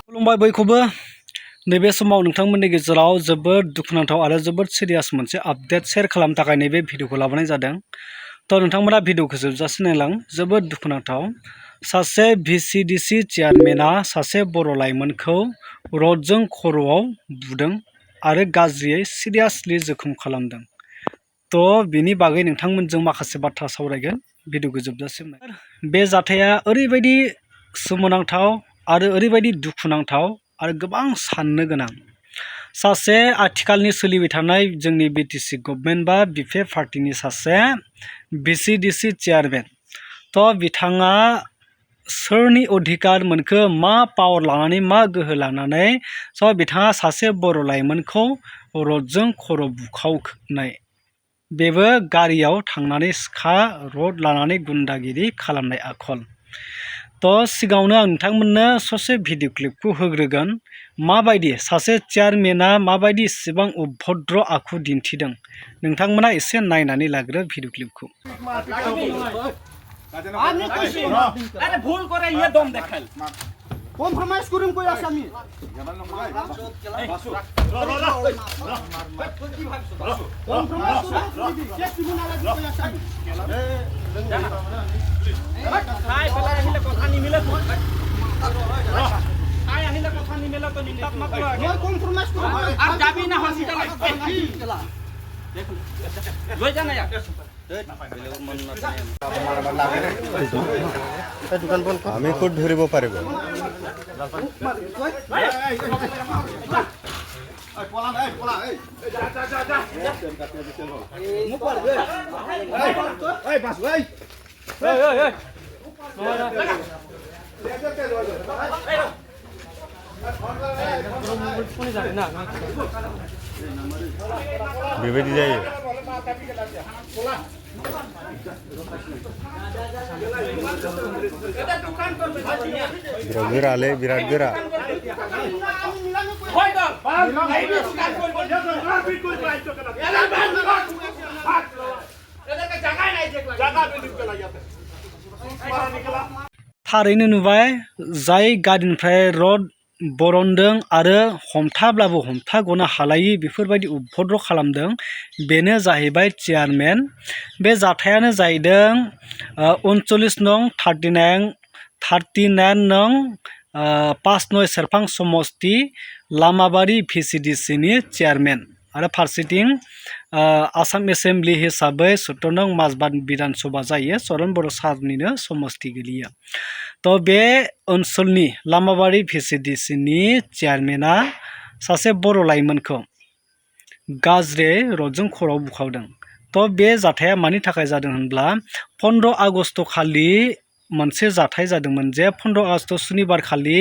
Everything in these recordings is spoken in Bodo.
खुलुमबाय बयखौबो नैबे समाव नोंथांमोननि गेजेराव जोबोद दुखुनांथाव आरो जोबोद सिरियास मोनसे आपडेट शेयार खालामनो थाखाय नैबे भिडिअखौ लाबोनाय जादों। तो नोंथांमोना भिडिअखौ जोबजासे नायलां। जोबोद दुखुनांथाव सासे VCDC चेयारमेना सासे बर' लाइमोनखौ रडजों खर'आव बुदों आरो गाज्रियै सिरियासलि जोखोम खालामदों। तो बिनि बागै नोंथांमोनजों माखासे बाथ्रा सावरायगोन। भिडिअखौ जोबजासिम नाय। बे जाथाया ओरैबायदि सोमोनांथाव आरो ओरैबायदि दुखुनांथाव आरो गोबां साननो गोनां। सासे आथिखालनि सोलिबाय थानाय जोंनि BTC गभर्नमेन्ट बा BPF पार्टीनि सासे VCDC चेयारमेन। तो बिथाङा सोरनि अधिकार मोनखो, मा पावार लानानै, मा गोहो लानानै बिथाङा सासे बर' लाइमोनखौ रडजों खर' बुखावनाय, बेबो गारियाव थांनानै सिखा रड लानानै गुन्दागिरि खालामनाय आखल। तो सिगाङावनो आं नोंथांमोननो ससे भिडिअ क्लिपखौ होग्रोगोन। माबायदि सासे चेयारमेना माबायदि इसेबां उभद्र आखु दिन्थिदों नोंथांमोना एसे नायनानै लाग्रो भिडिअ क्लिपखौ। ভুল করে ইয়ে দম দেখাল কম্প্রোমাইজ করিম কই আছে আমি খাই পেলাই আহিলে কথা নিমিলে তো খাই আহিলে কথা নিমিলে তো নিতাত্মক মই কম্প্রোমাইজ করিম আর যাবি না হসপিটাল দেখ লই যা না আমি ক'ত ধৰিব পাৰিব बेबायदि जायो बिराद गोरालै बिराद गोरा थारैनो नुबाय जाय गारिनिफ्राय रड बरनदों आरो हमथाब्लाबो हमथागनो हालायि बेफोरबायदि उभद्र खालामदों बेनो जाहैबाय चेयारमेन। बे जाथायानो जाहैदों 39 नं 39 नं 5 नय सेरफां समष्टि लामाबारि VCDC नि चेयारमेन आरो फारसेथिं आसाम एसेम्बलि हिसाबै 17 नं माजबाद विधानसभा जायो चरण बर' सारनिनो समष्टि गोलैयो। तो बे ओनसोलनि लामाबारि VCDC नि चेयारमेना सासे बर' लाइमोनखौ गाज्रियै रडजों खर'आव बुखावदों। तो बे जाथाया मानि थाखाय जादों होनब्ला 15 आगस्ट खालि मोनसे जाथाय जादोंमोन जे 15 आगस्ट सुनिबार खालि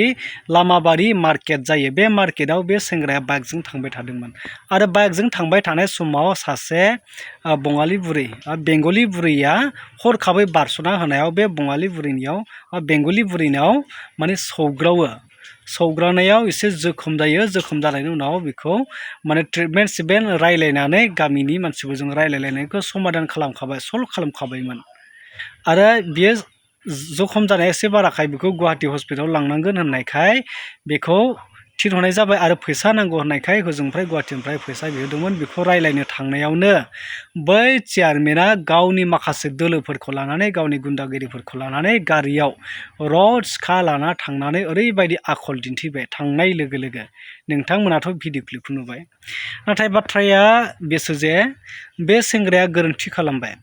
लामाबारि मार्केट जायो। बे मार्केटआव बे सेंग्राया बाइकजों थांबाय थादोंमोन आरो बाइकजों थांबाय थानाय समाव सासे बङालि बुरै बेंगलि बुरैया हरखाबै बारस'ना होनायाव बे बङालि बुरैनियाव बेंगलि बुरैनाव माने सौग्रानायाव एसे जोखोम जायो। जोखोम जानायनि उनाव बेखौ माने ट्रिटमेन्ट सिटमेन्ट रायलायनानै गामिनि मानसिफोरजों रायलायलायनायखौ समाधान खालामखाबाय, सल्भ खालामखाबायमोन आरो बियो जखम जानाया एसे बाराखाय बेखौ गुवाहाटी हस्पिटालाव लांनांगोन होननायखाय बेखौ थिनहरनाय जाबाय आरो फैसा नांगौ होननायखाय हजोंनिफ्राय गुवाहाटीनिफ्राय फैसा बिहरदोंमोन। बेखौ रायलायनो थांनायावनो बै चेयारमेना गावनि माखासे दोलोफोरखौ लानानै गावनि गुन्दागिरिफोरखौ लानानै गारियाव रड सिखा लाना थांनानै ओरैबायदि आखल दिन्थिबाय थांनाय लोगो लोगो। नोंथांमोनाथ' भिडिअ क्लिपखौ नुबाय। नाथाय बाथ्राया बेसो जे बे सेंग्राया गोरोन्थि खालामबाय,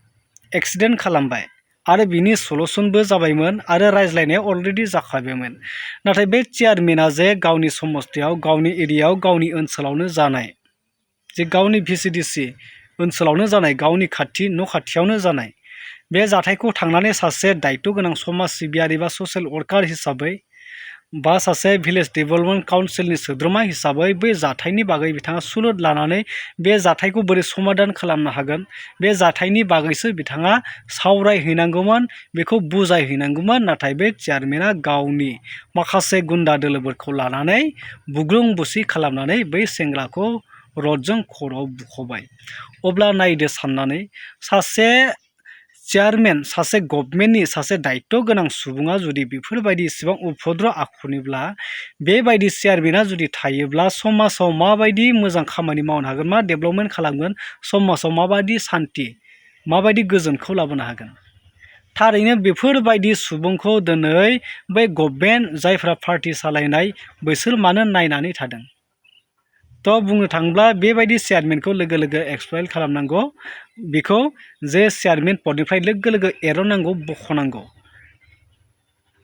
एक्सिडेन्ट खालामबाय आरो बिनि सलुसनबो जाबायमोन आरो रायज्लायनाया अलरेडि जाखाबायमोन। नाथाय बे चेयारमेना जे गावनि समष्टियाव गावनि एरियायाव गावनि ओनसोलावनो जानाय जे गावनि VCDC ओनसोलावनो जानाय गावनि न' खाथियावनो जानाय बे जाथायखौ थांनानै सासे दायित्व गोनां समाज सिबियारि बा ससियेल वर्कार हिसाबै बा सासे भिलेज डेभेलपमेन्ट काउन्सिलनि सोद्रोमा हिसाबै बै जाथायनि बागै बिथाङा सुलुद लानानै बे जाथायखौ बोरै समाधान खालामनो हागोन बे जाथायनि बागैसो बिथाङा सावरायहैनांगौमोन, बेखौ बुजायहैनांगौमोन। नाथाय बे चेयारमेना गावनि माखासे गुन्दा दोलोफोरखौ लानानै बुग्लुं बुसि खालामनानै बै सेंग्राखौ रडजों खर'आव बुख'बाय। अब्ला नायदो साननानै सासे चेयारमेन सासे गभर्नमेन्टनि सासे दायित्व गोनां सुबुङा जुदि बेफोरबायदि इसेबां उफद्र आखुनिब्ला बेबायदि चेयारमेना जुदि थायोब्ला समाजाव माबायदि मोजां खामानि मावनो हागोन, मा डेभेलपमेन्ट खालामगोन, समाजाव माबायदि सान्थि, माबायदि गोजोनखौ लाबोनो हागोन। थारैनो बेफोरबायदि सुबुंखौ दिनै बै गभर्नमेन्ट जायफ्रा पार्टि सालायनाय बैसोर मानो नायनानै थादों? तो बुंनो थाङोब्ला बेबायदि चेयारमेनखौ लोगो लोगो एक्सप्लइट खालामनांगौ, बेखौ जे चेयारमेन पदनिफ्राय लोगो लोगो एर'नांगौ, बख'नांगौ,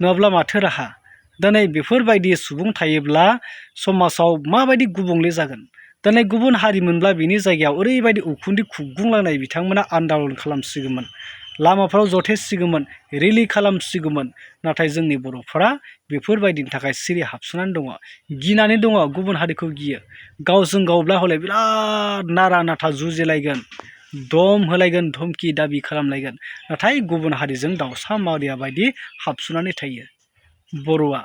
नङाब्ला माथो राहा? दिनै बेफोरबायदि सुबुं थायोब्ला समाजाव माबायदि गुबुंले जागोन? दिनै गुबुन हारिमोनब्ला बिनि जायगायाव ओरैबायदि उखुन्दै खुग्लुंलायनाय बिथांमोना आन्दालन खालामसिगौमोन, लामाफोराव जथेसिगौमोन, रेलि खालामसिगौमोन। नाथाय जोंनि बर'फोरा बेफोरबायदिनि थाखाय सिरि हाबसोनानै दङ, गिनानै दङ, गुबुन हारिखौ गियो। गावजों गावब्ला हले बिराद नारा नाथा जुजिलायगोन, दम होलायगोन, धमकी दाबि खालामलायगोन। नाथाय गुबुन हारिजों दाउसा मावरिया बायदि हाबसोनानै थायो बर'आ।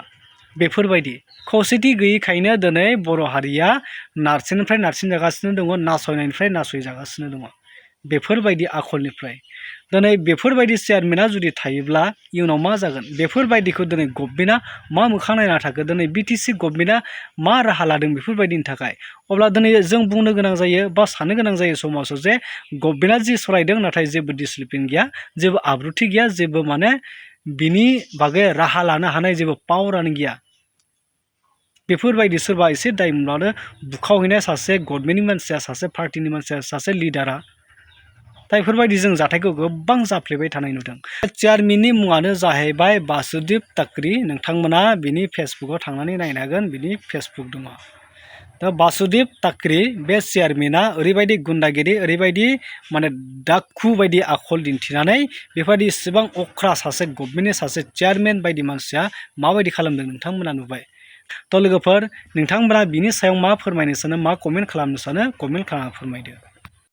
बेफोरबायदि खौसेथि गैयैखायनो दिनै बर' हारिया नारसिननिफ्राय नारसिन जागासिनो दङ, नासयनायनिफ्राय नासयजागासिनो दङ। बेफोरबायदि आखलनिफ्राय दिनै बेफोरबायदि चेयारमेना जुदि थायोब्ला इयुनाव मा जागोन? बेफोरबायदिखौ दिनै गभर्नमेन्टआ मा मोखां नायना थाखो? दिनै बिटिसि गभर्नमेन्टआ मा राहा लादों बेफोरबायदिनि थाखाय? अब्ला दिनै जों बुंनो गोनां जायो बा साननो गोनां जायो समाजाव जे गभर्नमेन्टआ जि सलायदों नाथाय जेबो डिसिप्लिन गैया, जेबो आब्रुथि गैया, जेबो माने बिनि बागै राहा लानो हानाय जेबो पावारानो गैया। बेफोरबायदि सोरबा एसे दाय मोनब्लानो बुखावहैनाय सासे गभर्नमेन्टनि मानसिया, सासे पार्टिनि मानसिया, सासे लिडारा, दा बेफोरबायदि जों जाथायखौ गोबां जाफ्लेबाय थानाय नुदों। चेयारमेननि मुङानो जाहैबाय बासुदेब ताकरि। नोंथांमोना बिनि फेसबुकआव थांनानै नायनो हागोन, बिनि फेसबुक दङ। दा बासुदेब ताकरि बे चेयारमेना ओरैबायदि गुन्डागिरि, ओरैबायदि माने डाकु बायदि आखल दिन्थिनानै बेबायदि इसेबां अख्रा सासे गभर्नमेन्टनि सासे चेयारमेन बायदि मानसिया माबायदि खालामदों नोंथांमोना नुबाय। तो लोगोफोर, नोंथांमोना बिनि सायाव मा फोरमायनो सानो, मा कमेन्ट खालामनो सानो, कमेन्ट खालामना फोरमायदो।